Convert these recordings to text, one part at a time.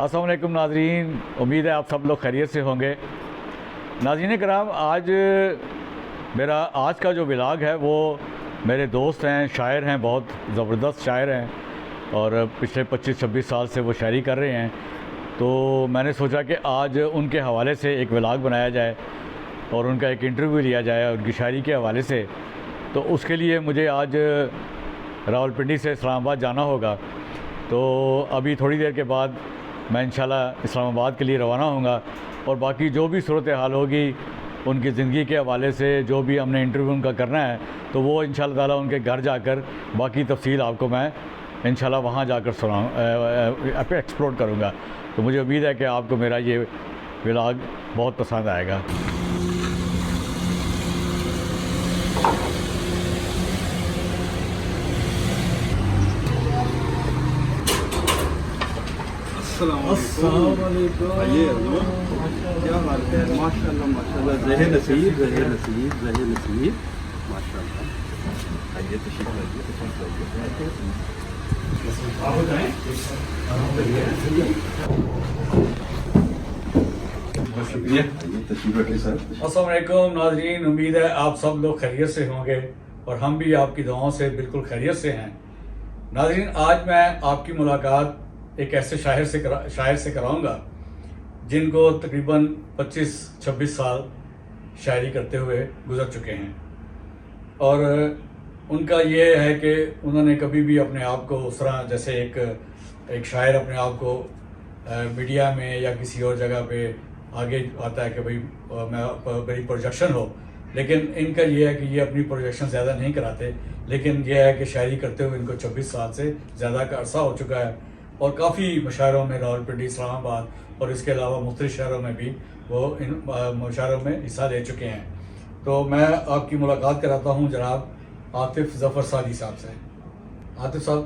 السلام علیکم ناظرین، امید ہے آپ سب لوگ خیریت سے ہوں گے۔ ناظرین کرام، میرا آج کا جو ولاگ ہے وہ میرے دوست ہیں، شاعر ہیں، بہت زبردست شاعر ہیں اور پچھلے 25-26 سال سے وہ شاعری کر رہے ہیں، تو میں نے سوچا کہ آج ان کے حوالے سے ایک ولاگ بنایا جائے اور ان کا ایک انٹرویو لیا جائے ان کی شاعری کے حوالے سے۔ تو اس کے لیے مجھے آج راولپنڈی سے اسلام آباد جانا ہوگا، تو ابھی تھوڑی دیر کے بعد میں انشاءاللہ اسلام آباد کے لیے روانہ ہوں گا، اور باقی جو بھی صورتحال ہوگی ان کی زندگی کے حوالے سے، جو بھی ہم نے انٹرویو ان کا کرنا ہے، تو وہ انشاءاللہ تعالیٰ ان کے گھر جا کر باقی تفصیل آپ کو میں انشاءاللہ وہاں جا کر ایکسپلور کروں گا۔ تو مجھے امید ہے کہ آپ کو میرا یہ ولاگ بہت پسند آئے گا۔ السلام علیکم۔ آئیے کیا حال ہے؟ ماشاء اللہ ماشاء اللہ، زہر نصیب زہر نصیب زہر نصیب ماشاء اللہ۔ آئیے تشریف لائیے بہت شکریہ، آئیے تشریف رکھیے سر۔ السلام علیکم ناظرین، امید ہے آپ سب لوگ خیریت سے ہوں گے اور ہم بھی آپ کی دعاؤں سے بالکل خیریت سے ہیں۔ ناظرین، آج میں آپ کی ملاقات ایک ایسے شاعر سے کراؤں گا جن کو تقریباً 25-26 سال شاعری کرتے ہوئے گزر چکے ہیں، اور ان کا یہ ہے کہ انہوں نے کبھی بھی اپنے آپ کو اس طرح، جیسے ایک شاعر اپنے آپ کو میڈیا میں یا کسی اور جگہ پہ آگے آتا ہے کہ بھئی میری پروجیکشن ہو، لیکن ان کا یہ ہے کہ یہ اپنی پروجیکشن زیادہ نہیں کراتے، لیکن یہ ہے کہ شاعری کرتے ہوئے ان کو 26 سال سے زیادہ کا عرصہ ہو چکا ہے، اور کافی مشاعروں میں راولپنڈی، اسلام آباد اور اس کے علاوہ مختلف شہروں میں بھی وہ ان مشاعروں میں حصہ لے چکے ہیں۔ تو میں آپ کی ملاقات کراتا ہوں جناب عاطف ظفر سعدی صاحب سے۔ عاطف صاحب،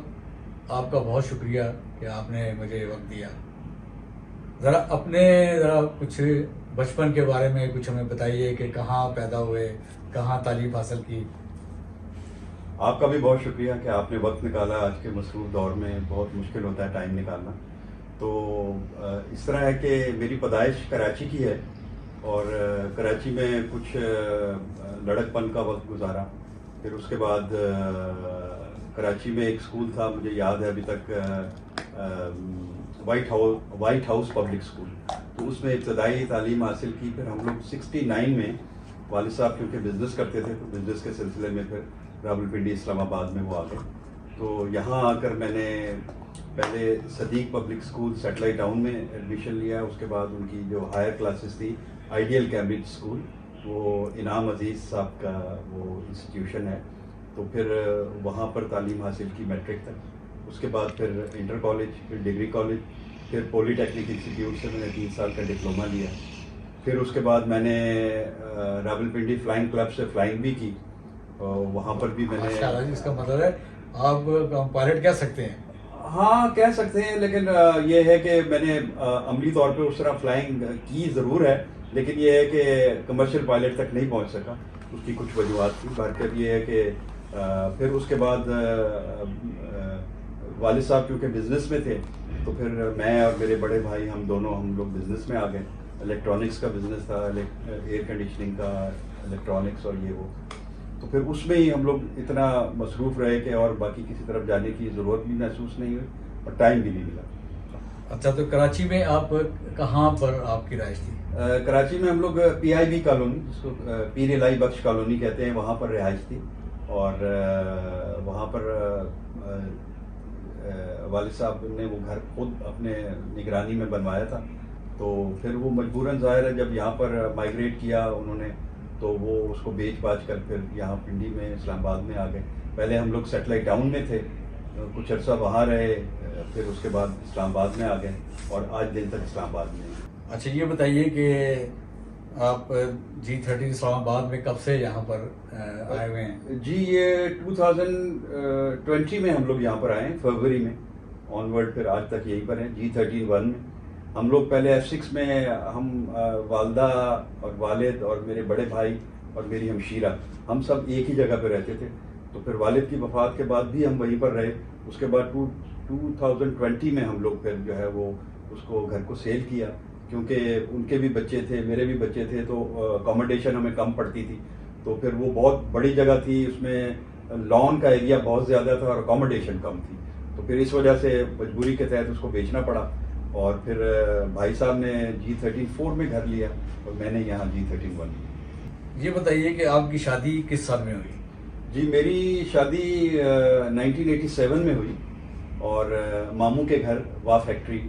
آپ کا بہت شکریہ کہ آپ نے مجھے وقت دیا۔ ذرا کچھ بچپن کے بارے میں کچھ ہمیں بتائیے کہ کہاں پیدا ہوئے، کہاں تعلیم حاصل کی۔ آپ کا بھی بہت شکریہ کہ آپ نے وقت نکالا، آج کے مصروف دور میں بہت مشکل ہوتا ہے ٹائم نکالنا۔ تو اس طرح ہے کہ میری پیدائش کراچی کی ہے، اور کراچی میں کچھ لڑکپن کا وقت گزارا، پھر اس کے بعد کراچی میں ایک اسکول تھا، مجھے یاد ہے ابھی تک، وائٹ ہاؤس پبلک اسکول، تو اس میں ابتدائی تعلیم حاصل کی۔ پھر ہم لوگ 69 میں والد صاحب کیونکہ بزنس کرتے تھے، تو بزنس کے سلسلے میں پھر راولپنڈی اسلام آباد میں وہ آ گئے، تو یہاں آ کر میں نے پہلے صدیق پبلک اسکول سیٹلائٹ ٹاؤن میں ایڈمیشن لیا۔ اس کے بعد ان کی جو ہائر کلاسز تھی آئیڈیل کیمبرج اسکول، وہ انعام عزیز صاحب کا وہ انسٹیٹیوشن ہے، تو پھر وہاں پر تعلیم حاصل کی میٹرک تک۔ اس کے بعد پھر انٹر کالج، پھر ڈگری کالج، پھر پولی ٹیکنک انسٹیٹیوٹ سے میں نے 3 سال کا ڈپلومہ لیا۔ پھر اس کے بعد میں نے راولپنڈی فلائنگ کلب سے فلائنگ بھی کی، وہاں پر بھی میں نے، اس کا مطلب ہے آپ پائلٹ کہہ سکتے ہیں؟ ہاں کہہ سکتے ہیں، لیکن یہ ہے کہ میں نے عملی طور پہ اس طرح فلائنگ کی ضرور ہے، لیکن یہ ہے کہ کمرشل پائلٹ تک نہیں پہنچ سکا، اس کی کچھ وجوہات تھی۔ برکت یہ ہے کہ پھر اس کے بعد والد صاحب کیونکہ بزنس میں تھے، تو پھر میں اور میرے بڑے بھائی ہم لوگ بزنس میں آ گئے۔ الیکٹرانکس کا بزنس تھا، ایئر کنڈیشننگ کا، الیکٹرانکس اور یہ وہ، تو پھر اس میں ہی ہم لوگ اتنا مصروف رہے کہ اور باقی کسی طرف جانے کی ضرورت بھی محسوس نہیں ہوئی اور ٹائم بھی نہیں ملا۔ اچھا، تو کراچی میں آپ کہاں پر آپ کی رہائش تھی؟ کراچی میں ہم لوگ PIB کالونی، جس کو پیر الہی بخش کالونی کہتے ہیں، وہاں پر رہائش تھی، اور وہاں پر والد صاحب نے وہ گھر خود اپنے نگرانی میں بنوایا تھا، تو پھر وہ مجبوراً ظاہر ہے جب یہاں پر مائیگریٹ کیا انہوں نے، تو وہ اس کو بیچ باچ کر پھر یہاں پنڈی میں اسلام آباد میں آ گئے۔ پہلے ہم لوگ سیٹلائٹ ٹاؤن میں تھے، کچھ عرصہ وہاں رہے، پھر اس کے بعد اسلام آباد میں آ گئے، اور آج دن تک اسلام آباد میں ہیں۔ اچھا، یہ بتائیے کہ آپ G13 اسلام آباد میں کب سے یہاں پر آئے ہوئے ہیں؟ جی، یہ 2020 میں ہم لوگ یہاں پر آئے ہیں، فروری میں آنورڈ، پھر آج تک یہیں پر ہیں G13 1 میں۔ ہم لوگ پہلے F6 میں، ہم والدہ اور والد اور میرے بڑے بھائی اور میری ہمشیرہ، ہم سب ایک ہی جگہ پہ رہتے تھے، تو پھر والد کی وفات کے بعد بھی ہم وہیں پر رہے۔ اس کے بعد 2020 میں ہم لوگ پھر جو ہے وہ اس کو گھر کو سیل کیا، کیونکہ ان کے بھی بچے تھے، میرے بھی بچے تھے، تو اکوموڈیشن ہمیں کم پڑتی تھی. تو پھر وہ بہت بڑی جگہ تھی، اس میں لان کا ایریا بہت زیادہ تھا اور اکوموڈیشن کم تھی. تو پھر اس وجہ سے مجبوری کے تحت اس کو بیچنا پڑا. اور پھر بھائی صاحب نے G13 میں گھر لیا اور میں نے یہاں G13 1 لیا. یہ بتائیے کہ آپ کی شادی کس سال میں ہوئی؟ جی میری شادی 1987 میں ہوئی، اور ماموں کے گھر وا فیکٹری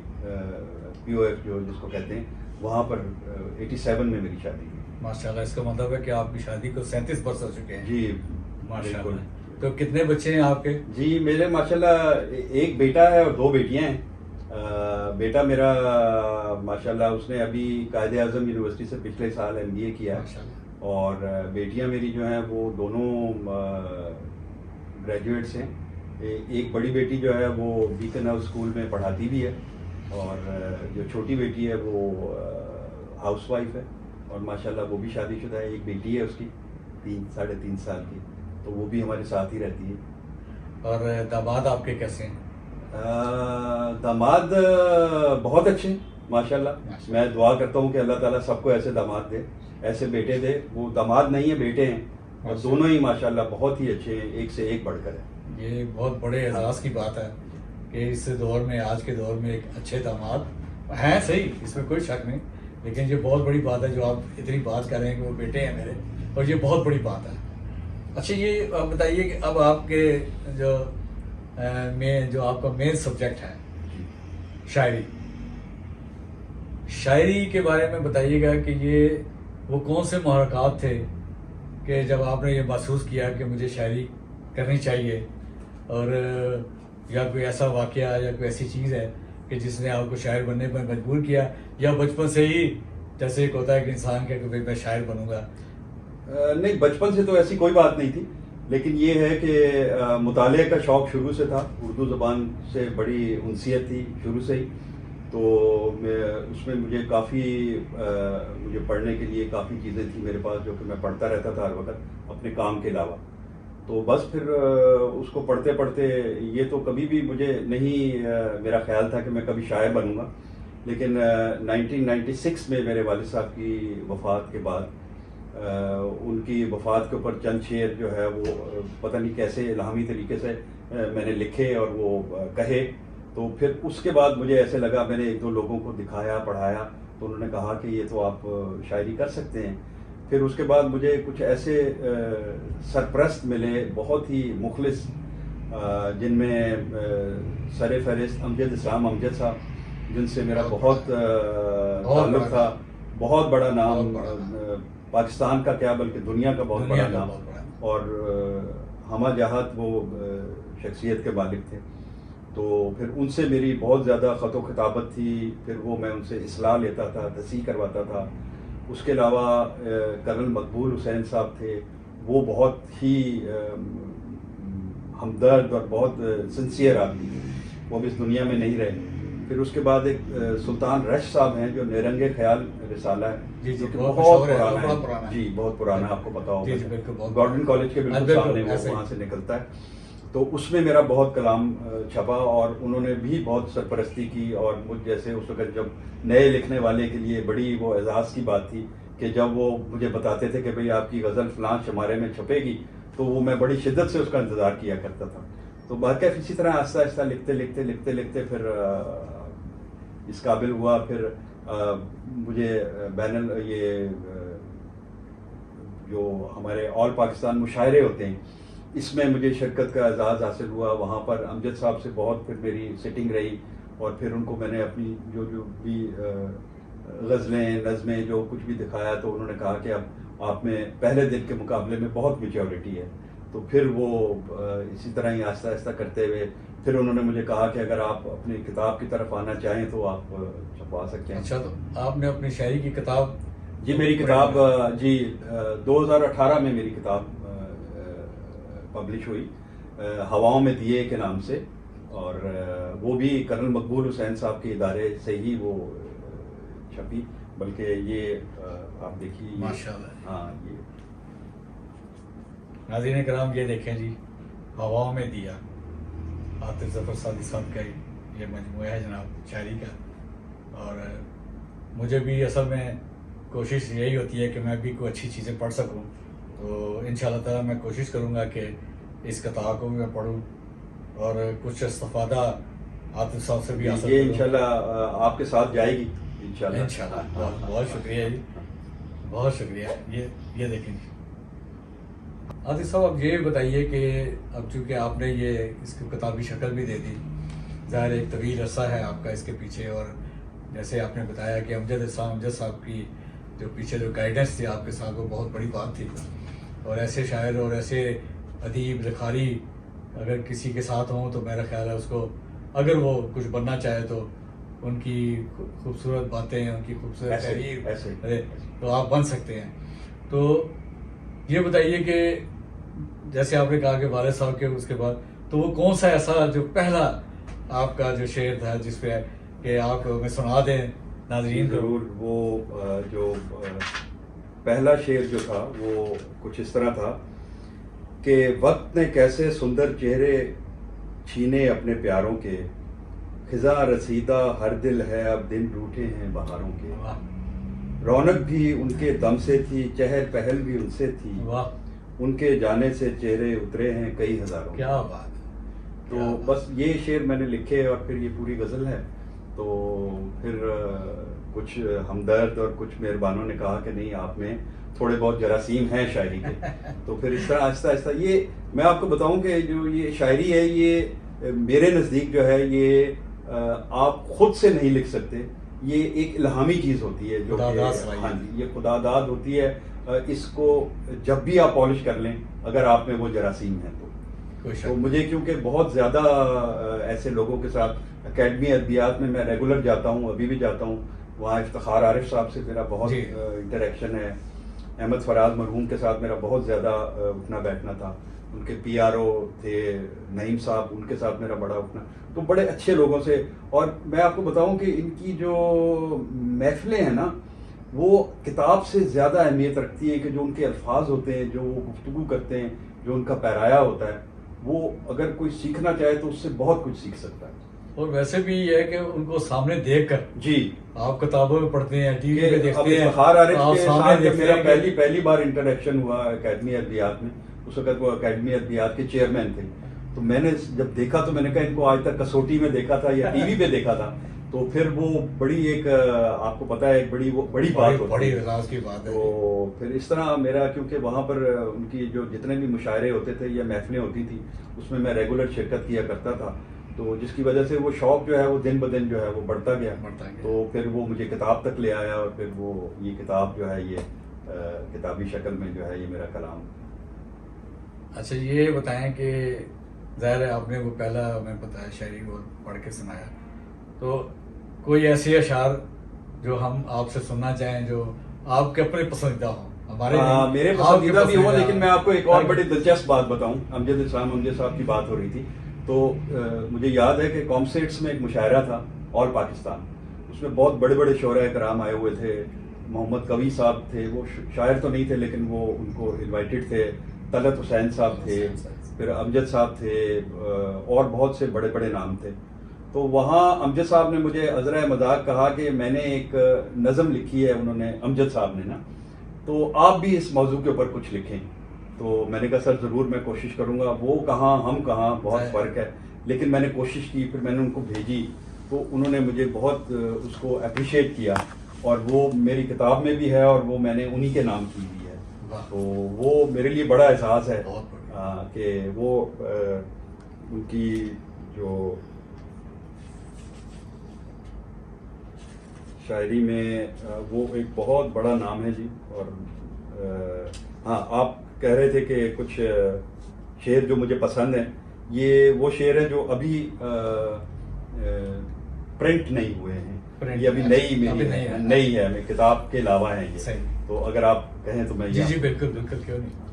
POF جو جس کو کہتے ہیں وہاں پر 87 میں میری شادی ہوئی. ماشاء اللہ، اس کا مطلب ہے کہ آپ کی شادی کو 37 برس ہو چکے ہیں. جی ماشاء بالکل. اللہ. تو کتنے بچے ہیں آپ کے؟ جی میرے ماشاءاللہ ایک بیٹا ہے اور 2 بیٹیاں ہیں. بیٹا میرا ماشاءاللہ اس نے ابھی قائد اعظم یونیورسٹی سے پچھلے سال MBA کیا ہے، ماشاء اللہ. اور بیٹیاں میری جو ہیں وہ دونوں گریجویٹس ہیں. ایک بڑی بیٹی جو ہے وہ بیکن ہاؤس اسکول میں پڑھاتی بھی ہے، اور جو چھوٹی بیٹی ہے وہ ہاؤس وائف ہے، اور ماشاءاللہ وہ بھی شادی شدہ ہے. ایک بیٹی ہے اس کی 3.5 سال کی، تو وہ بھی ہمارے ساتھ ہی رہتی ہے. اور داماد آپ کے کیسے ہیں؟ داماد بہت اچھے ہیں ماشاءاللہ. میں دعا کرتا ہوں کہ اللہ تعالیٰ سب کو ایسے داماد دے، ایسے بیٹے دے. وہ داماد نہیں ہیں، بیٹے ہیں، اور دونوں ہی ماشاءاللہ بہت ہی اچھے ہیں، ایک سے ایک بڑھ کر ہیں. یہ بہت بڑے اعزاز کی بات ہے کہ اس دور میں، آج کے دور میں ایک اچھے داماد ہیں. صحیح، اس میں کوئی شک نہیں، لیکن یہ بہت بڑی بات ہے جو آپ اتنی بات کر رہے ہیں کہ وہ بیٹے ہیں میرے، اور یہ بہت بڑی بات ہے. اچھا یہ آپ بتائیے کہ اب آپ کے جو آپ کا مین سبجیکٹ ہے شاعری، شاعری کے بارے میں بتائیے گا کہ یہ وہ کون سے محرکات تھے کہ جب آپ نے یہ محسوس کیا کہ مجھے شاعری کرنی چاہیے، اور یا کوئی ایسا واقعہ یا کوئی ایسی چیز ہے کہ جس نے آپ کو شاعر بننے پر مجبور کیا، یا بچپن سے ہی جیسے ایک ہوتا ہے کہ انسان کہ بھائی میں شاعر بنوں گا؟ نہیں، بچپن سے تو ایسی کوئی بات نہیں تھی، لیکن یہ ہے کہ مطالعے کا شوق شروع سے تھا. اردو زبان سے بڑی انسیت تھی شروع سے ہی، تو اس میں مجھے کافی مجھے پڑھنے کے لیے کافی چیزیں تھیں میرے پاس جو کہ میں پڑھتا رہتا تھا ہر وقت اپنے کام کے علاوہ. تو بس پھر اس کو پڑھتے پڑھتے یہ تو کبھی بھی مجھے نہیں میرا خیال تھا کہ میں کبھی شاعر بنوں گا. لیکن 1996 میں میرے والد صاحب کی وفات کے بعد ان کی وفات کے اوپر چند شعر جو ہے وہ پتہ نہیں کیسے الہامی طریقے سے میں نے لکھے اور وہ کہے. تو پھر اس کے بعد مجھے ایسے لگا، میں نے 1-2 لوگوں کو دکھایا، پڑھایا، تو انہوں نے کہا کہ یہ تو آپ شاعری کر سکتے ہیں. پھر اس کے بعد مجھے کچھ ایسے سرپرست ملے بہت ہی مخلص، جن میں سر فہرست امجد اسلام امجد صاحب، جن سے میرا بہت تعلق تھا. بہت بڑا نام، پاکستان کا کیا بلکہ دنیا کا بہت بڑا نام، اور ہمہ جہت وہ شخصیت کے مالک تھے. تو پھر ان سے میری بہت زیادہ خط و خطابت تھی. پھر وہ میں ان سے اصلاح لیتا تھا، تصحیح کرواتا تھا. اس کے علاوہ کرنل مقبول حسین صاحب تھے، وہ بہت ہی ہمدرد اور بہت سنسیئر آدمی تھے، وہ بھی اس دنیا میں نہیں رہے. پھر اس کے بعد ایک سلطان رش صاحب ہیں جو نیرنگ خیال رسالہ ہے، جو کہ بہت پرانا ہے. جی بہت پرانا، آپ کو پتا ہوگا، گورنمنٹ کالج کے بالکل سامنے وہ وہاں سے نکلتا ہے. تو اس میں میرا بہت کلام چھپا، اور انہوں نے بھی بہت سرپرستی کی. اور مجھ جیسے اس وقت جب نئے لکھنے والے کے لیے بڑی وہ اعزاز کی بات تھی کہ جب وہ مجھے بتاتے تھے کہ بھئی آپ کی غزل فلاں شمارے میں چھپے گی، تو وہ میں بڑی شدت سے اس کا انتظار کیا کرتا تھا. تو بہرکیف اسی طرح آہستہ آہستہ لکھتے پھر اس قابل ہوا. پھر مجھے یہ جو ہمارے آل پاکستان مشاعرے ہوتے ہیں، اس میں مجھے شرکت کا اعزاز حاصل ہوا. وہاں پر امجد صاحب سے بہت پھر میری سیٹنگ رہی، اور پھر ان کو میں نے اپنی جو بھی غزلیں، نظمیں، جو کچھ بھی دکھایا، تو انہوں نے کہا کہ اب آپ میں پہلے دن کے مقابلے میں بہت میچیورٹی ہے. تو پھر وہ اسی طرح ہی آہستہ آہستہ کرتے ہوئے پھر انہوں نے مجھے کہا کہ اگر آپ اپنی کتاب کی طرف آنا چاہیں تو آپ چھپوا سکتے ہیں. اچھا، تو آپ نے اپنی شاعری کی کتاب؟ جی میری کتاب 2018 میں میری کتاب پبلش ہوئی، ہواؤں میں دیے کے نام سے. اور وہ بھی کرنل مقبول حسین صاحب کے ادارے سے ہی وہ چھپی. بلکہ یہ آپ دیکھیے، ماشاءاللہ. ہاں یہ ناظرین کرام یہ دیکھیں جی، ہواؤں میں دیا، عاطف ظفر سعدی صاحب کا یہ مجموعہ ہے جناب شاعری کا. اور مجھے بھی اصل میں کوشش یہی ہوتی ہے کہ میں بھی کوئی اچھی چیزیں پڑھ سکوں. تو ان شاء اللہ تعالیٰ میں کوشش کروں گا کہ اس کتاب کو بھی میں پڑھوں اور کچھ استفادہ عاطف صاحب سے بھی حاصل یہ کروں. انشاءاللہ آپ کے ساتھ جائے گی انشاءاللہ. انشاءاللہ. بہت بہت شکریہ جی، بہت شکریہ. یہ دیکھیں عاطف صاحب، اب یہ بتائیے کہ اب چونکہ آپ نے یہ اس کو کتابی شکل بھی دے دی، ظاہر ایک طویل عرصہ ہے آپ کا اس کے پیچھے، اور جیسے آپ نے بتایا کہ امجد صاحب کی جو پیچھے جو گائیڈنس تھی آپ کے ساتھ وہ بہت بڑی بات تھی. اور ایسے شاعر اور ایسے ادیب لکھاری اگر کسی کے ساتھ ہوں تو میرا خیال ہے اس کو اگر وہ کچھ بننا چاہے تو ان کی خوبصورت باتیں، ان کی خوبصورت تحریر تو آپ بن سکتے ہیں. تو یہ بتائیے کہ جیسے آپ نے کہا کہ والد صاحب کے اس کے بعد تو وہ کون سا ایسا جو پہلا آپ کا جو شعر تھا جس پہ کہ آپ ہمیں سنا دیں ناظرین کو؟ ضرور. وہ جو پہلا شعر جو تھا وہ کچھ اس طرح تھا کہ وقت نے کیسے سندر چہرے چھینے اپنے پیاروں کے، خزاں رسیدہ ہر دل ہے اب دن روٹھے ہیں بہاروں کے، رونق بھی ان کے دم سے تھی چہل پہل بھی ان سے تھی، ان کے جانے سے چہرے اترے ہیں کئی ہزاروں. کیا بات. تو بس یہ شعر میں نے لکھے اور پھر یہ پوری غزل ہے. تو پھر کچھ ہمدرد اور کچھ مہربانوں نے کہا کہ نہیں آپ میں تھوڑے بہت جراثیم ہیں شاعری کے. تو پھر اس طرح آہستہ آہستہ یہ میں آپ کو بتاؤں کہ جو یہ شاعری ہے یہ میرے نزدیک جو ہے یہ آپ خود سے نہیں لکھ سکتے، یہ ایک الہامی چیز ہوتی ہے جو ہاں جی یہ خدا داد ہوتی ہے. اس کو جب بھی آپ پالش کر لیں اگر آپ میں وہ جراثیم ہیں تو مجھے کیونکہ بہت زیادہ ایسے لوگوں کے ساتھ اکیڈمی ادبیات میں ریگولر جاتا ہوں، ابھی بھی جاتا ہوں. وہاں افتخار عارف صاحب سے میرا بہت انٹریکشن ہے، احمد فراز مرحوم کے ساتھ میرا بہت زیادہ اٹھنا بیٹھنا تھا، ان کے پی آر او تھے نعیم صاحب، ان کے ساتھ میرا بڑا اٹھنا، تو بڑے اچھے لوگوں سے. اور میں آپ کو بتاؤں کہ ان کی جو محفلیں ہیں نا وہ کتاب سے زیادہ اہمیت رکھتی ہیں کہ جو ان کے الفاظ ہوتے ہیں، جو وہ گفتگو کرتے ہیں، جو ان کا پیرایا ہوتا ہے، وہ اگر کوئی سیکھنا چاہے تو اس سے بہت کچھ سیکھ سکتا ہے. اور ویسے بھی یہ ہے کہ ان کو سامنے دیکھ کر جی آپ کتابوں میں پڑھتے ہیں، ٹی وی پہ دیکھتے ہیں. افتخار عارف کے ساتھ جب میرا پہلی بار انٹریکشن ہوا اکیڈمی ادبیات میں، اس وقت وہ اکیڈمی ادبیات کے چیئرمین تھے، تو میں نے جب دیکھا تو میں نے کہا ان کو آج تک کسوٹی میں دیکھا تھا یا ٹی وی پہ دیکھا تھا، تو پھر وہ بڑی ایک آپ کو پتا ہے ایک بڑی بات ہوتی ہے، اعزاز کی بات ہے. تو پھر اس طرح میرا کیونکہ وہاں پر ان کی جو جتنے بھی مشاعرے ہوتے تھے یا محفلیں ہوتی تھی اس میں ریگولر شرکت کیا کرتا تھا، تو جس کی وجہ سے وہ شوق جو ہے وہ دن بدن جو ہے وہ بڑھتا گیا. تو پھر وہ مجھے کتاب تک لے آیا اور پھر وہ یہ کتاب جو ہے یہ کتابی شکل میں جو ہے یہ میرا کلام. اچھا یہ بتائیں کہ ظاہر ہے آپ نے وہ پہلا ہمیں بتایا شاعری وہ پڑھ کے سنایا، تو کوئی ایسے اشعار جو ہم آپ سے سننا چاہیں جو آپ کے اپنے پسندیدہ ہوں؟ ہمارے میرے پسندیدہ بھی ہوں، لیکن میں آپ کو ایک اور بڑی دلچسپ بات بتاؤں. امجد صاحب کی بات ہو رہی تھی تو مجھے یاد ہے کہ کامسیٹس میں ایک مشاعرہ تھا آل پاکستان، اس میں بہت بڑے بڑے شعراء کرام آئے ہوئے تھے. محمد قوی صاحب تھے، وہ شاعر تو نہیں تھے لیکن وہ ان کو انوائٹڈ تھے. طلعت حسین صاحب تھے، پھر امجد صاحب تھے اور بہت سے بڑے بڑے نام تھے. تو وہاں امجد صاحب نے مجھے عذرا مذاق کہا کہ میں نے ایک نظم لکھی ہے، انہوں نے امجد صاحب نے نا، تو آپ بھی اس موضوع کے اوپر کچھ لکھیں. تو میں نے کہا سر ضرور میں کوشش کروں گا. وہ کہاں ہم کہاں بہت فرق ہے، لیکن میں نے کوشش کی. پھر میں نے ان کو بھیجی تو انہوں نے مجھے بہت اس کو اپریشیٹ کیا اور وہ میری کتاب میں بھی ہے اور وہ میں نے انہی کے نام کی بھی ہے. تو وہ میرے لیے بڑا احساس ہے کہ وہ ان کی جو شاعری میں وہ ایک بہت بڑا نام ہے جی. اور ہاں آپ کہہ رہے تھے کہ کچھ شعر جو مجھے پسند ہیں، یہ وہ شعر ہیں جو ابھی پرنٹ نہیں ہوئے ہیں، یہ ابھی نئی ہے کتاب کے علاوہ ہیں یہ. تو اگر آپ کہیں تو میں جی بالکل کیوں نہیں.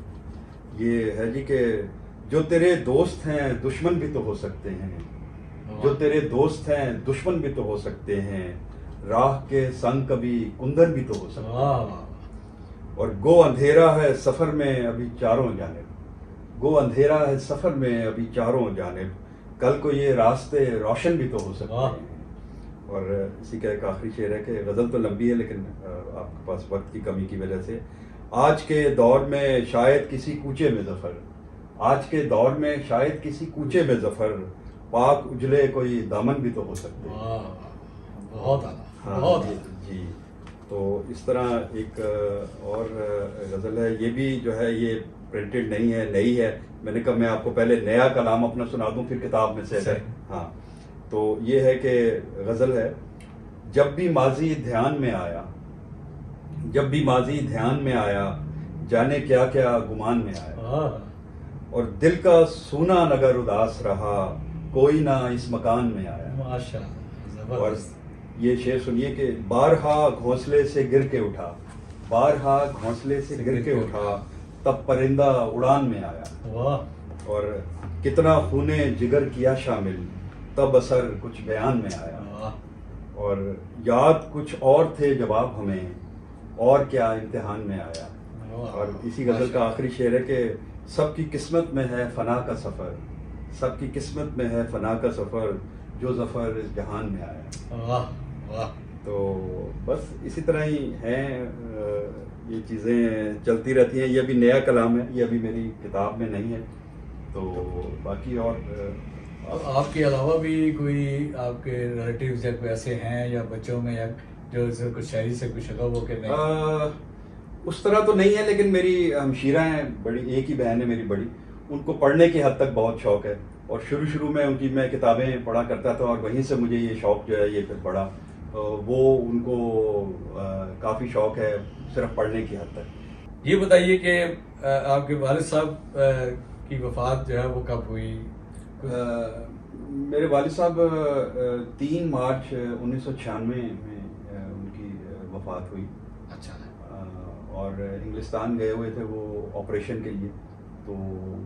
یہ ہے جی کہ جو تیرے دوست ہیں دشمن بھی تو ہو سکتے ہیں، جو تیرے دوست ہیں دشمن بھی تو ہو سکتے ہیں، راہ کے سنگ کبھی کندر بھی تو ہو سکتے ہیں. اور گو اندھیرا ہے سفر میں ابھی چاروں جانب، گو اندھیرا ہے سفر میں ابھی چاروں جانب، کل کو یہ راستے روشن بھی تو ہو سکتے ہیں. اور اسی کا ایک آخری شعر ہے کہ غزل تو لمبی ہے لیکن آپ کے پاس وقت کی کمی کی وجہ سے، آج کے دور میں شاید کسی کوچے میں ظفر، آج کے دور میں شاید کسی کوچے میں ظفر، پاک اجلے کوئی دامن بھی تو ہو سکتے ہیں۔ بہت اعلیٰ، بہت جی، تو اس طرح ایک اور غزل ہے، یہ بھی جو ہے یہ پرنٹڈ نہیں ہے، نئی ہے، میں نے کہا میں آپ کو پہلے نیا کلام اپنا سنا دوں پھر کتاب میں سے ہے۔ ہاں، تو یہ ہے کہ غزل ہے، جب بھی ماضی دھیان میں آیا، جب بھی ماضی دھیان میں آیا، جانے کیا کیا گمان میں آیا، اور دل کا سونا اگر اداس رہا، کوئی نہ اس مکان میں آیا۔ ماشاءاللہ، اور یہ شعر سنیے کہ بارہا گھونسلے سے گر کے اٹھا، بارہا گھونسلے سے گر کے اٹھا، تب پرندہ اڑان میں آیا، اور کتنا خونے جگر کیا شامل، تب اثر کچھ بیان میں آیا، اور یاد کچھ اور تھے جواب ہمیں، اور کیا امتحان میں آیا۔ اور اسی غزل کا آخری شعر ہے کہ سب کی قسمت میں ہے فنا کا سفر، سب کی قسمت میں ہے فنا کا سفر، جو ظفر اس جہان میں آیا۔ تو بس اسی طرح ہی ہیں، یہ چیزیں چلتی رہتی ہیں۔ یہ بھی نیا کلام ہے، یہ ابھی میری کتاب میں نہیں ہے، تو باقی اور آپ کے علاوہ بھی کوئی آپ کے ریلیٹیوز یا کوئی ایسے ہیں یا بچوں میں یا جو کچھ شاعری سے کچھ شغف ہو کے نہیں؟ اس طرح تو نہیں ہے، لیکن میری ہمشیرہ ہیں بڑی، ایک ہی بہن ہے میری بڑی، ان کو پڑھنے کی حد تک بہت شوق ہے، اور شروع میں ان کی میں کتابیں پڑھا کرتا تھا، اور وہیں سے مجھے یہ شوق جو ہے یہ پھر بڑھا۔ وہ ان کو کافی شوق ہے صرف پڑھنے کی حد تک۔ یہ بتائیے کہ آپ کے والد صاحب کی وفات جو ہے وہ کب ہوئی؟ میرے والد صاحب 3 مارچ 1996 میں ان کی وفات ہوئی۔ اچھا۔ اور انگلستان گئے ہوئے تھے وہ آپریشن کے لیے، تو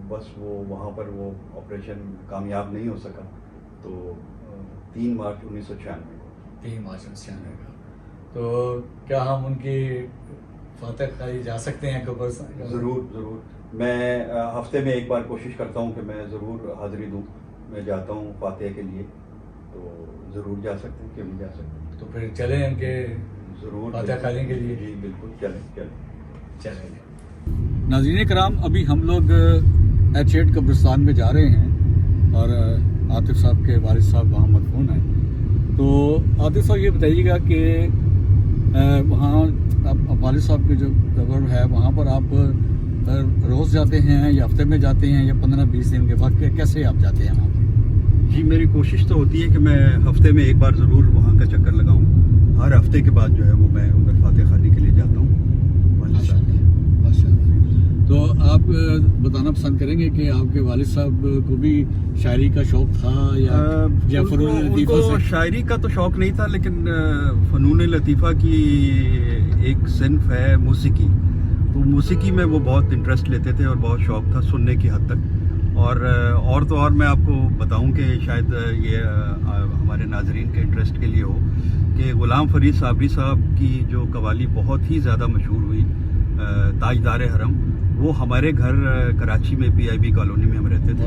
بس وہ وہاں پر وہ آپریشن کامیاب نہیں ہو سکا، تو 3 مارچ 1996 کو۔ 3 مارچ 1996 کا۔ تو کیا ہم ان کی فاتح خواہی جا سکتے ہیں قبر؟ ضرور ضرور، میں ہفتے میں ایک بار کوشش کرتا ہوں کہ میں ضرور حاضری دوں، میں جاتا ہوں فاتح کے لیے، تو ضرور جا سکتے ہیں، کیوں نہیں جا سکتے؟ تو پھر چلیں ان کے ضرور فاتح خواہی کے لیے؟ جی بالکل، چلیں۔ ناظرین کرام، ابھی ہم لوگ H8 قبرستان میں جا رہے ہیں، اور عاطف صاحب کے والد صاحب وہاں مدفون ہیں۔ تو عاطف صاحب یہ بتائیے گا کہ وہاں والد صاحب کی جو قبر ہے وہاں پر آپ روز جاتے ہیں یا ہفتے میں جاتے ہیں یا 15-20 دن کے بعد، کیسے آپ جاتے ہیں وہاں پر؟ جی، میری کوشش تو ہوتی ہے کہ میں ہفتے میں ایک بار ضرور وہاں کا چکر لگاؤں، ہر ہفتے کے بعد جو ہے وہ میں ادھر فاتح خانی کے لیے جاتا ہوں۔ تو آپ بتانا پسند کریں گے کہ آپ کے والد صاحب کو بھی شاعری کا شوق تھا یا فنون لطیفہ سے؟ ان کو شاعری کا تو شوق نہیں تھا، لیکن فنون لطیفہ کی ایک صنف ہے موسیقی، تو موسیقی میں وہ بہت انٹرسٹ لیتے تھے اور بہت شوق تھا سننے کی حد تک۔ اور تو اور میں آپ کو بتاؤں کہ شاید یہ ہمارے ناظرین کے انٹرسٹ کے لیے ہو کہ غلام فرید صابری صاحب کی جو قوالی بہت ہی زیادہ مشہور ہوئی، تاجدار حرم، وہ ہمارے گھر کراچی میں PIB کالونی میں ہم رہتے تھے،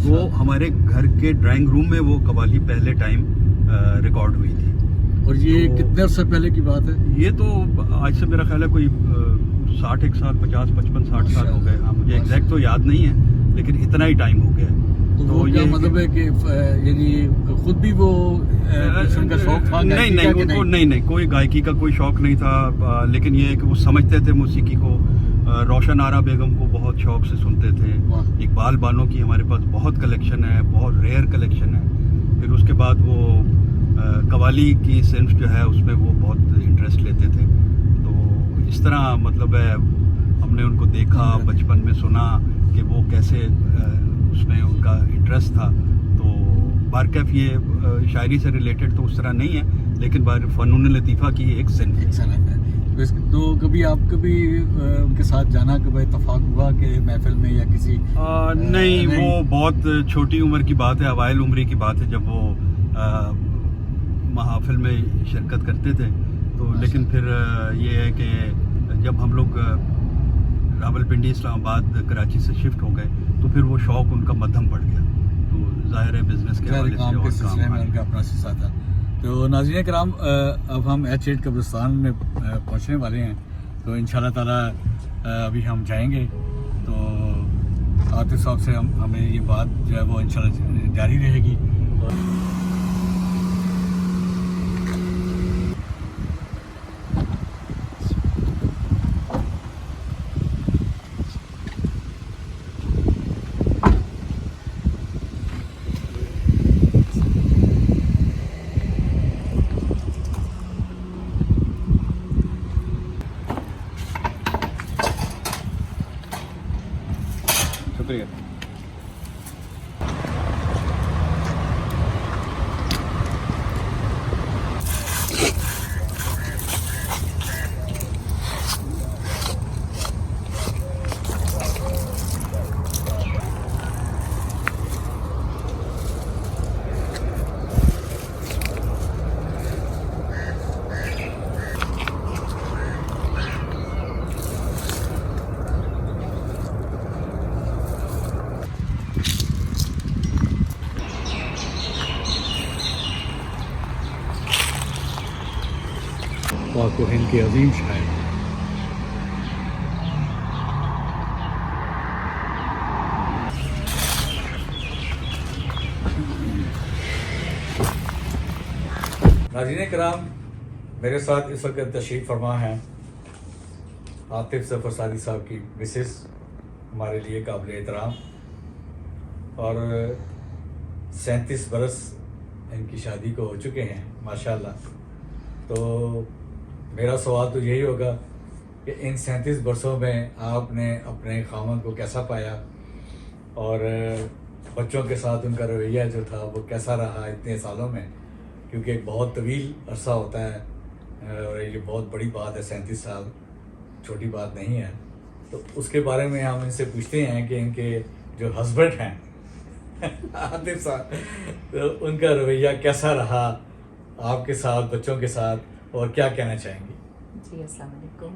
وہ ہمارے گھر کے ڈرائنگ روم میں وہ قوالی پہلے ٹائم ریکارڈ ہوئی تھی۔ اور یہ کتنے عرصے پہلے کی بات ہے؟ یہ تو آج سے میرا خیال ہے کوئی 60 سال، 50-55-60 سال ہو گئے، ہاں مجھے ایگزیکٹ تو یاد نہیں ہے، لیکن اتنا ہی ٹائم ہو گیا۔ تو کیا مطلب ہے کہ یعنی خود بھی وہ کا شوق تھا؟ نہیں، کوئی گائکی کا کوئی شوق نہیں تھا، لیکن یہ ہے کہ وہ سمجھتے تھے موسیقی کو۔ روشن آرا بیگم کو بہت شوق سے سنتے تھے، اقبال بانو کی ہمارے پاس بہت کلیکشن ہے، بہت ریئر کلیکشن ہے۔ پھر اس کے بعد وہ قوالی کی صنف جو ہے اس میں وہ بہت انٹرسٹ لیتے تھے، تو اس طرح مطلب ہے ہم نے ان کو دیکھا، بچپن میں سنا کہ وہ کیسے اس میں ان کا انٹرسٹ تھا۔ تو بارکیف یہ شاعری سے ریلیٹڈ تو اس طرح نہیں ہے، لیکن فنون لطیفہ کی ایک صنف ہے۔ تو کبھی آپ کبھی ان کے ساتھ جانا کبھی اتفاق ہوا کہ محفل میں یا کسی؟ نہیں، وہ بہت چھوٹی عمر کی بات ہے، اوائل عمری کی بات ہے جب وہ محافل میں شرکت کرتے تھے، تو لیکن پھر یہ ہے کہ جب ہم لوگ راولپنڈی اسلام آباد کراچی سے شفٹ ہو گئے تو پھر وہ شوق ان کا مدھم پڑ گیا، تو ظاہر ہے بزنس کے حوالے سے کام کے سلسلے میں ان کا اپنا حصہ تھا۔ تو ناظرین کرام اب ہم H8 قبرستان میں پہنچنے والے ہیں، تو انشاءاللہ تعالی ابھی ہم جائیں گے، تو عاطف صاحب سے ہمیں یہ بات جو ہے وہ انشاءاللہ جاری رہے گی. شکریہ. پاک و ہند کے عظیم شاعر. ناظرین کرام، میرے ساتھ اس وقت تشریف فرما ہیں عاطف ظفر سعدی صاحب کی مسز، ہمارے لیے قابل احترام، اور 37 برس ان کی شادی کو ہو چکے ہیں ماشاءاللہ. تو میرا سوال تو یہی ہوگا کہ ان 37 برسوں میں آپ نے اپنے خاوند کو کیسا پایا، اور بچوں کے ساتھ ان کا رویہ جو تھا وہ کیسا رہا اتنے سالوں میں، کیونکہ ایک بہت طویل عرصہ ہوتا ہے اور یہ بہت بڑی بات ہے. 37 سال چھوٹی بات نہیں ہے. تو اس کے بارے میں ہم ان سے پوچھتے ہیں کہ ان کے جو ہسبینڈ ہیں عاطف صاحب، تو ان کا رویہ کیسا رہا آپ کے ساتھ، بچوں کے ساتھ، اور کیا کہنا چاہیں گی؟ جی السلام علیکم.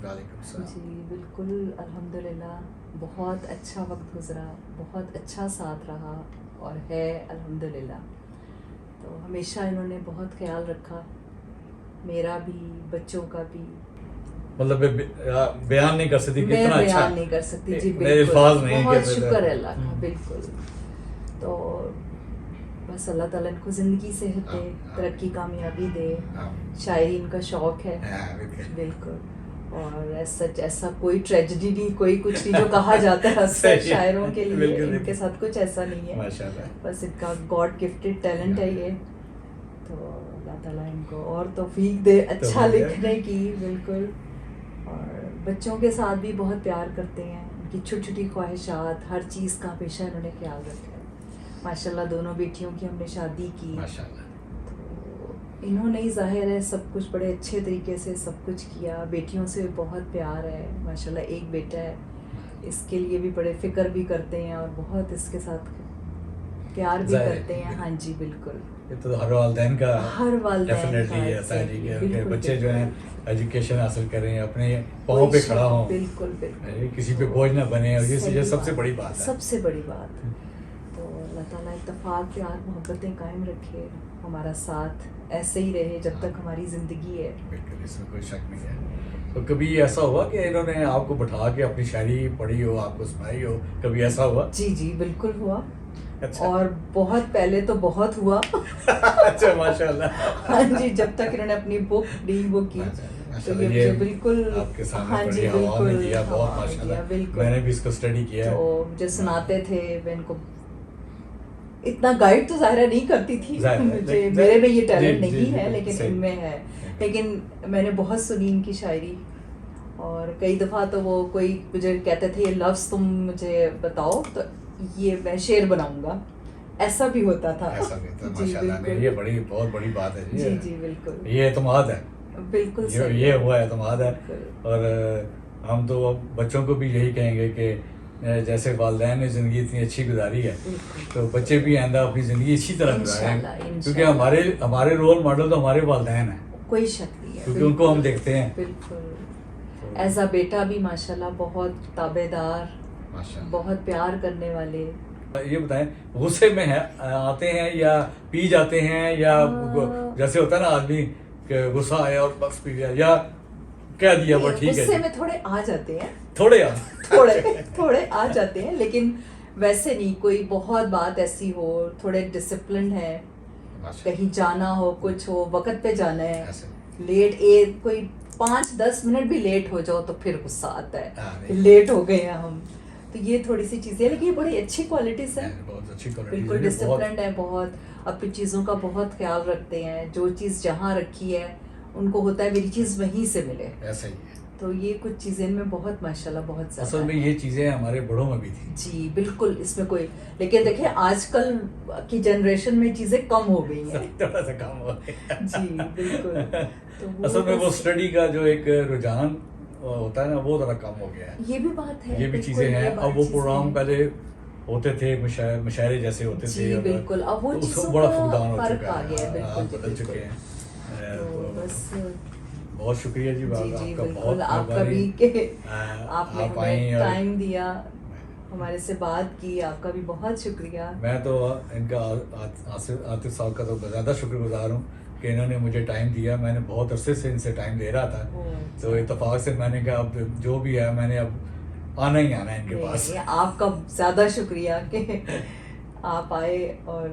وعلیکم السلام. جی بالکل الحمدللہ، بہت اچھا وقت گزرا، بہت اچھا ساتھ رہا اور ہے الحمدللہ. تو ہمیشہ انہوں نے بہت خیال رکھا، میرا بھی، بچوں کا بھی. مطلب بیان نہیں کر سکتی میں کتنا اچھا، بیان نہیں کر سکتی. جی میرے الفاظ نہیں بہت کہ شکر ہے اللہ کا. بالکل. تو بس اللہ تعالیٰ ان کو زندگی صحت دے، ترقی کامیابی دے. شاعری ان کا شوق ہے. بالکل. اور ایسا کوئی ٹریجڈی نہیں، کوئی کچھ نہیں جو کہا جاتا ہے اکثر شاعروں کے لیے، ان کے ساتھ کچھ ایسا نہیں ہے. ماشاءاللہ. بس ان کا گاڈ گفٹڈ ٹیلنٹ ہے یہ. تو اللہ تعالیٰ ان کو اور توفیق دے اچھا لکھنے کی. بالکل. اور بچوں کے ساتھ بھی بہت پیار کرتے ہیں، ان کی چھوٹی چھوٹی خواہشات، ہر چیز کا ہمیشہ انہوں نے خیال رکھا ہے. ماشاءاللہ دونوں بیٹیوں کی ہم نے شادی کی. ماشاءاللہ. تو انہوں نے ہی ظاہر ہے سب کچھ بڑے اچھے طریقے سے سب کچھ کیا. بیٹیوں سے بہت پیار ہے ماشاءاللہ. ایک بیٹا ہے، اس کے لیے بھی بڑے فکر بھی کرتے ہیں اور بہت اس کے ساتھ پیار بھی کرتے ہیں. ہاں جی بالکل. یہ تو ہر والدین کا ڈیفینیٹلی ایسا ہے جی کہ بچے جو ہیں ایجوکیشن حاصل کریں، اپنے پاؤں پہ کھڑا ہوں. بالکل بالکل. کسی پہ بوجھ نہ بنے، اور یہ سب سے بڑی بات ہے. سب سے بڑی بات. تو اللہ تعالیٰ اتفاق، پیار، محبتیں قائم رکھے، ہمارا ساتھ ایسے ہی رہے جب تک ہماری زندگی ہے. بالکل، اس میں کوئی شک نہیں ہے. تو کبھی ایسا ہوا کہ انہوں نے آپ کو بٹھا کے اپنی شاعری پڑھی ہو، آپ کو سنائی ہو، کبھی ایسا ہوا؟ جی جی بالکل ہوا. اچھا. اور بہت پہلے تو بہت ہوا. اچھا ماشاءاللہ. ہاں جی، جب تک انہوں نے اپنی بک ڈی وہ کی تو یہ بالکل. آپ کے سامنے ہاں جی بڑی ہوا میں بالکل. دیا بہت ماشاءاللہ. میں نے بھی اس کو اسٹڈی کیا ہے. تو مجھے سناتے تھے، میں ان کو اتنا گائیڈ تو ظاہرہ نہیں کرتی تھی، مجھے میرے میں یہ ٹیلنٹ نہیں ہے، لیکن ان میں ہے. لیکن میں نے بہت سنی ان کی شاعری، اور کئی دفعہ تو وہ کوئی مجھے کہتے تھے یہ لفظ تم مجھے بتاؤ تو یہ میں شعر بناؤں گا. ایسا بھی ہوتا تھا. ایسا بھی ہوتا ہے ماشاءاللہ. یہ بڑی بہت بڑی بات ہے. جی جی بالکل. یہ اعتماد ہے. بالکل یہ ہوا اعتماد ہے. اور ہم تو بچوں کو بھی یہی کہیں گے کہ جیسے والدین نے زندگی اتنی اچھی گزاری ہے تو بچے بھی آئندہ اپنی زندگی اچھی طرح گزاریں، کیونکہ ہمارے رول ماڈل تو ہمارے والدین ہیں. کوئی شک نہیں ہے، کیونکہ ان کو ہم دیکھتے ہیں. بالکل. ایز اے بیٹا بھی ماشاءاللہ بہت تابع دار، بہت پیار کرنے والے. یہ بتائیں غصے میں آتے ہیں یا پی جاتے ہیں یا جیسے ہوتا ہے نا آدمی کہ غصہ آیا اور بس پی گیا یا کہہ دیا وہ ٹھیک ہے؟ غصے میں تھوڑے آ جاتے ہیں، تھوڑے آ جاتے ہیں، لیکن ویسے نہیں کوئی بہت بات ایسی ہو، تھوڑے ڈسپلن ہے، کہیں جانا ہو کچھ ہو وقت پہ جانا ہے، لیٹ کوئی 5-10 منٹ بھی لیٹ ہو جاؤ تو پھر غصہ آتا ہے، لیٹ ہو گئے ہیں ہم. تو یہ تھوڑی سی چیزیں، لیکن یہ بڑی اچھی کوالٹیز ہیں، بالکل ڈسپلنڈ ہے، بہت اپنی چیزوں کا بہت خیال رکھتے ہیں، جو چیز جہاں رکھی ہے ان کو ہوتا ہے میری چیز وہیں سے ملے. ایسا ہی ہے. تو یہ کچھ چیزیں ان میں بہت ماشاءاللہ بہت زیادہ اصل میں یہ چیزیں ہمارے بڑوں میں بھی تھی. جی بالکل، اس میں کوئی، لیکن دیکھیں آج کل کی جنریشن میں چیزیں کم ہو گئی ہیں، تھوڑا سا کم ہو گیا. جی بالکل. اصل میں وہ اسٹڈی کا جو ایک رجحان ہوتا ہے نا وہ ذرا کم ہو گیا ہے. یہ بھی بات ہے، یہ بھی چیزیں ہیں. اب وہ پروگرام پہلے ہوتے تھے مشاعرے جیسے ہوتے تھے، بالکل اب وہ چیزوں بڑا کا فقدان ہو فرق چکا آ گیا ہے، ہے، بالکل بدل چکے ہیں. بس بہت شکریہ جی، جی آپ کا بہت آپ کا بھی کہ آپ نے ہمیں ٹائم دیا، ہمارے سے بات کی، آپ کا بھی بہت شکریہ. میں تو ان کا عاطف صاحب کا تو زیادہ شکر گزار ہوں کہ انہوں نے مجھے ٹائم دیا. میں نے بہت عرصے سے ان سے ٹائم دے رہا تھا، تو اتفاق سے میں نے کہا اب جو بھی ہے میں نے اب آنا ہی آنا ہے ان کے پاس. آپ کا زیادہ شکریہ کہ آپ آئے اور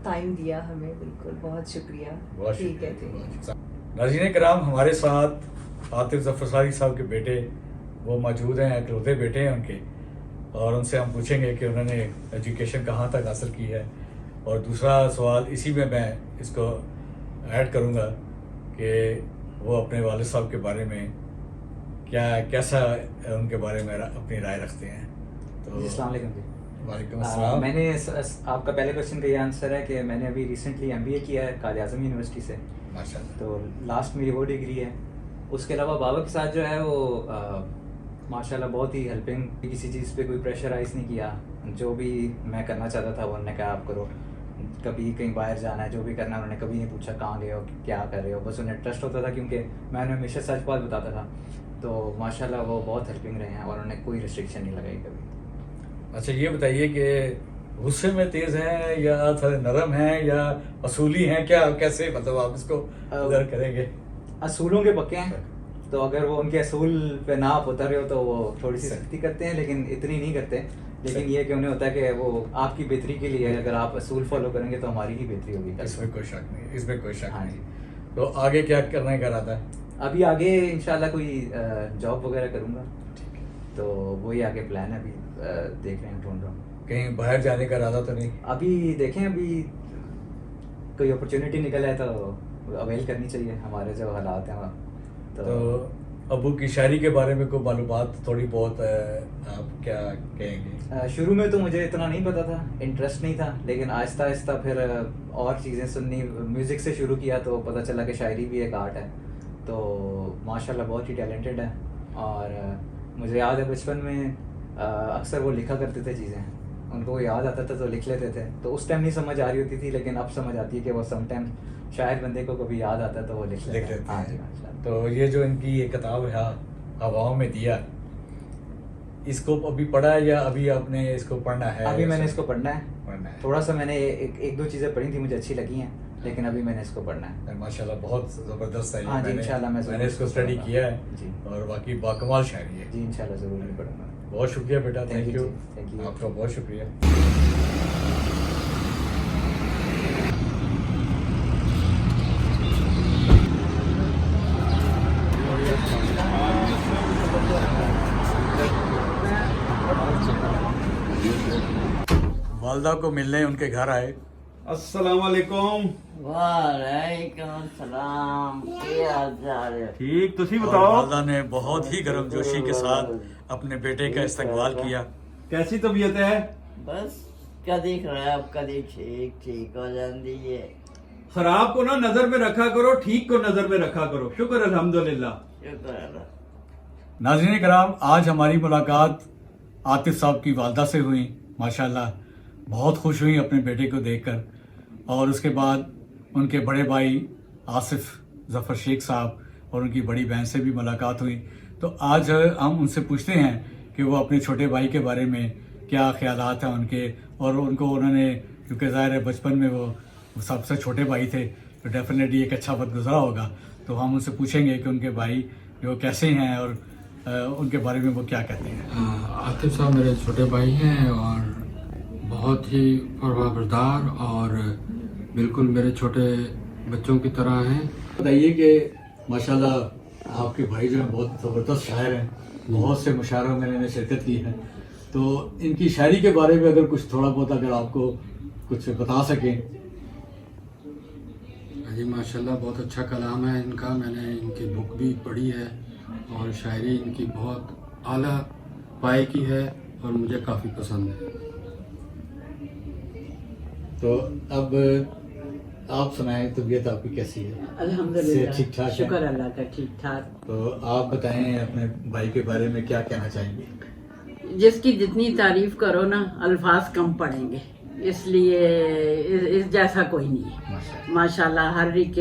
ٹائم دیا ہمیں، بالکل بہت شکریہ. بہت ٹھیک ہے جی. ناظرین کرام، ہمارے ساتھ عاطف ظفر ساری صاحب کے بیٹے وہ موجود ہیں، اکلوتے بیٹے ہیں ان کے، اور ان سے ہم پوچھیں گے کہ انہوں نے ایجوکیشن کہاں تک حاصل کی ہے. اور دوسرا سوال اسی میں اس کو ایڈ کروں گا کہ وہ اپنے والد صاحب کے بارے میں کیسا ان کے بارے میں اپنی رائے رکھتے ہیں. تو السلام علیکم جی. وعلیکم السلام. میں نے آپ کا پہلے کوشچن کا یہ آنسر ہے کہ میں نے ابھی ریسنٹلی MBA کیا ہے قائد اعظم یونیورسٹی سے. ماشاء اللہ. تو لاسٹ میری وہ ڈگری ہے. اس کے علاوہ بابا کے ساتھ جو ہے وہ ماشاء اللہ بہت ہی ہیلپنگ، کسی چیز پہ کوئی پریشرائز نہیں کیا. جو بھی میں کرنا چاہتا تھا وہ انہوں نے کہا آپ کرو. کبھی کہیں باہر جانا ہے جو بھی کرنا ہے انہوں نے کبھی نہیں پوچھا کہاں گئے ہو کیا کر رہے ہو، بس انہیں ٹرسٹ ہوتا تھا کیونکہ میں انہیں ہمیشہ سچ بات بتاتا تھا. تو ماشاء اللہ وہ بہت ہیلپنگ رہے ہیں اور انہوں نے کوئی ریسٹرکشن نہیں لگائی کبھی. اچھا یہ بتائیے کہ غصے میں تیز ہیں یا تھوڑے نرم ہیں یا اصولی ہیں، کیا کیسے مطلب آپ اس کو ادھر کریں گے؟ اصولوں کے پکے ہیں، تو اگر وہ ان کے اصول پہ نہ آپ اتر رہے ہو تو وہ تھوڑی سی سختی کرتے ہیں، لیکن اتنی نہیں کرتے. لیکن یہ کہ انہیں ہوتا ہے کہ وہ آپ کی بہتری کے لیے اگر آپ اصول فالو کریں گے تو ہماری ہی بہتری ہوگی. اس میں کوئی شک نہیں، اس میں کوئی شک نہیں. تو آگے کیا کرنے کا ارادہ ہے؟ ابھی آگے انشاءاللہ کوئی جاب وغیرہ کروں گا، تو وہی آگے پلان ہے. ابھی دیکھ رہے ہیں، ڈھونڈ رہا ہوں. کہیں باہر جانے کا ارادہ تو نہیں؟ ابھی دیکھیں، ابھی کوئی اپرچونیٹی نکل ہے تو اویل کرنی چاہیے. ہمارے جو حالات ہیں تو ابو کی شاعری کے بارے میں کوئی معلومات تھوڑی بہت آپ کیا کہیں گے؟ شروع میں تو مجھے اتنا نہیں پتا تھا، انٹرسٹ نہیں تھا، لیکن آہستہ آہستہ پھر اور چیزیں سننی، میوزک سے شروع کیا تو پتہ چلا کہ شاعری بھی ایک آرٹ ہے. تو ماشاءاللہ بہت ہی ٹیلنٹڈ ہے. اور مجھے یاد ہے بچپن میں اکثر وہ لکھا کرتے تھے چیزیں، ان کو یاد آتا تھا تو لکھ لیتے تھے. تو اس ٹائم نہیں سمجھ آ رہی ہوتی تھی، لیکن اب سمجھ آتی ہے کہ وہ سم ٹائم شاید بندے کو کبھی یاد آتا ہے تو وہ لکھ لیتے ہیں. تو یہ جو ان کی یہ کتاب ہے ہواؤں میں دیا، اس کو ابھی پڑھا ہے یا ابھی آپ نے اس کو پڑھنا ہے؟ ابھی میں نے اس کو پڑھنا ہے. تھوڑا سا میں نے ایک دو چیزیں پڑھی تھی، مجھے اچھی لگی ہیں، لیکن ابھی میں نے اس کو پڑھنا ہے. ماشاءاللہ بہت زبردست ہے. ہاں جی انشاءاللہ میں نے اس کو اسٹڈی کیا ہے جی، اور باقی باکمال شاعری ہے. جی انشاءاللہ ضرور میں پڑھوں گا. بہت شکریہ بیٹا. Thank you. آپ کا بہت شکریہ. والدہ کو ملنے ان کے گھر آئے. السلام علیکم. وعلیکم السلام. کیا حال چال ہے؟ ٹھیک، تسی اور بتاؤ والدہ نے بہت ہی گرم جوشی کے ساتھ اپنے بیٹے کا استقبال کیا. کیسی طبیعت ہے؟ بس کدی خراب کدی ٹھیک ہو جاندی ہے. خراب کو نا نظر میں رکھا کرو، ٹھیک کو نظر میں رکھا کرو. شکر الحمدللہ. شکر اللہ. ناظرین کرام، آج ہماری ملاقات عاطف صاحب کی والدہ سے ہوئی. ماشاءاللہ بہت خوش ہوئی اپنے بیٹے کو دیکھ کر. اور اس کے بعد ان کے بڑے بھائی آصف ظفر شیخ صاحب اور ان کی بڑی بہن سے بھی ملاقات ہوئی. تو آج ہم ان سے پوچھتے ہیں کہ وہ اپنے چھوٹے بھائی کے بارے میں کیا خیالات ہیں ان کے، اور ان کو انہوں نے کیونکہ ظاہر ہے بچپن میں وہ سب سے چھوٹے بھائی تھے تو ڈیفینیٹلی ایک اچھا وقت گزرا ہوگا. تو ہم ان سے پوچھیں گے کہ ان کے بھائی جو کیسے ہیں اور ان کے بارے میں وہ کیا کہتے ہیں. عاطف صاحب میرے چھوٹے بھائی ہیں اور بہت ہی فرمانبردار اور بالکل میرے چھوٹے بچوں کی طرح ہیں. بتائیے کہ ماشاءاللہ آپ کے بھائی جو ہیں بہت زبردست شاعر ہیں، بہت سے مشاعروں میں انہوں نے شرکت کی ہے، تو ان کی شاعری کے بارے میں اگر کچھ تھوڑا بہت اگر آپ کو کچھ بتا سکیں. جی ماشاءاللہ بہت اچھا کلام ہے ان کا، میں نے ان کی بک بھی پڑھی ہے اور شاعری ان کی بہت اعلیٰ پائے کی ہے اور مجھے کافی پسند ہے. تو اب آپ سنائیں طبیعت آپ کی کیسی ہے؟ الحمدللہ ٹھیک ٹھاک ہے؟ شکر اللہ کا ٹھیک ٹھاک. تو آپ بتائیں اپنے بھائی کے بارے میں کیا کہنا چاہیں گے؟ جس کی جتنی تعریف کرو نا الفاظ کم پڑیں گے، اس لیے اس جیسا کوئی نہیں ہے. ماشاءاللہ ہر ایک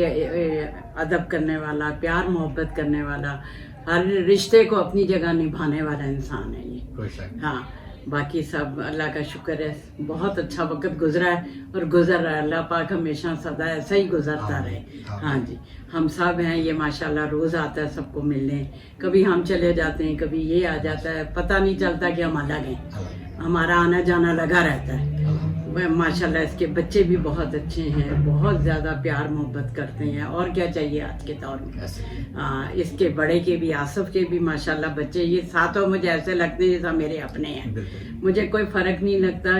ادب کرنے والا، پیار محبت کرنے والا، ہر رشتے کو اپنی جگہ نبھانے والا انسان ہے یہ. کوئی شک نہیں. ہاں باقی سب اللہ کا شکر ہے، بہت اچھا وقت گزرا ہے اور گزر رہا ہے. اللہ پاک ہمیشہ سدا ایسا ہی گزرتا رہے. ہاں جی ہم سب ہیں یہ ماشاءاللہ روز آتا ہے سب کو ملنے، کبھی ہم چلے جاتے ہیں کبھی یہ آ جاتا ہے، پتہ نہیں چلتا کہ ہم الگ ہیں، ہمارا آنا جانا لگا رہتا ہے. ماشاءاللہ اس کے بچے بھی بہت اچھے ہیں، بہت زیادہ پیار محبت کرتے ہیں، اور کیا چاہیے آج کے دور میں. اس کے بڑے کے بھی، آصف کے بھی ماشاءاللہ بچے یہ ساتوں مجھے ایسے لگتے ہیں جیسا میرے اپنے ہیں. مجھے کوئی فرق نہیں لگتا.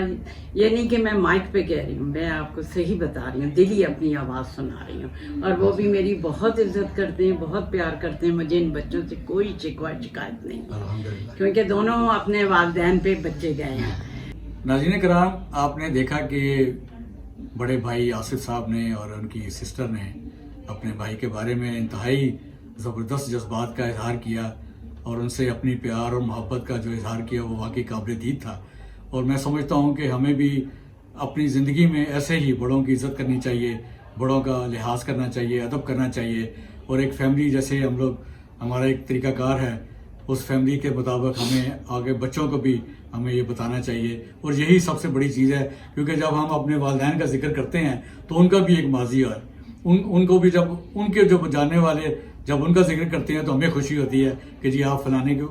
یہ نہیں کہ میں مائک پہ کہہ رہی ہوں، میں آپ کو صحیح بتا رہی ہوں، دلی اپنی آواز سنا رہی ہوں. اور وہ بھی میری بہت عزت کرتے ہیں، بہت پیار کرتے ہیں. مجھے ان بچوں سے کوئی شکایت نہیں، کیونکہ دونوں اپنے والدین پہ بچے گئے ہیں. ناظرین کرام، آپ نے دیکھا کہ بڑے بھائی آصف صاحب نے اور ان کی سسٹر نے اپنے بھائی کے بارے میں انتہائی زبردست جذبات کا اظہار کیا اور ان سے اپنی پیار اور محبت کا جو اظہار کیا وہ واقعی قابل دید تھا. اور میں سمجھتا ہوں کہ ہمیں بھی اپنی زندگی میں ایسے ہی بڑوں کی عزت کرنی چاہیے، بڑوں کا لحاظ کرنا چاہیے، ادب کرنا چاہیے. اور ایک فیملی جیسے ہم لوگ، ہمارا ایک طریقہ کار ہے، اس فیملی کے مطابق ہمیں آگے بچوں کو بھی ہمیں یہ بتانا چاہیے. اور یہی سب سے بڑی چیز ہے، کیونکہ جب ہم اپنے والدین کا ذکر کرتے ہیں تو ان کا بھی ایک ماضی ہے. ان کو بھی جب ان کے جو جاننے والے جب ان کا ذکر کرتے ہیں تو ہمیں خوشی ہوتی ہے کہ جی آپ فلانے کے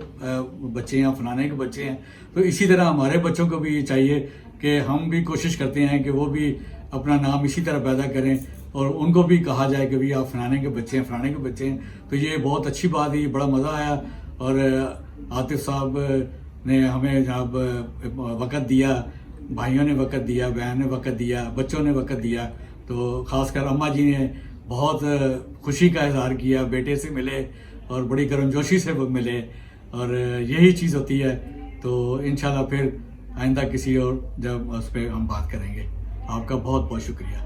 بچے ہیں، فلانے کے بچے ہیں. تو اسی طرح ہمارے بچوں کو بھی یہ چاہیے کہ ہم بھی کوشش کرتے ہیں کہ وہ بھی اپنا نام اسی طرح پیدا کریں اور ان کو بھی کہا جائے کہ آپ فلانے کے بچے ہیں، فلانے کے بچے ہیں. تو یہ بہت اچھی بات ہے، یہ بڑا مزہ آیا. اور عاطف صاحب نے ہمیں جناب وقت دیا، بھائیوں نے وقت دیا، بہن نے وقت دیا، بچوں نے وقت دیا. تو خاص کر اماں جی نے بہت خوشی کا اظہار کیا، بیٹے سے ملے اور بڑی گرمجوشی سے وہ ملے. اور یہی چیز ہوتی ہے. تو انشاءاللہ پھر آئندہ کسی اور جب اس پہ ہم بات کریں گے. آپ کا بہت بہت شکریہ.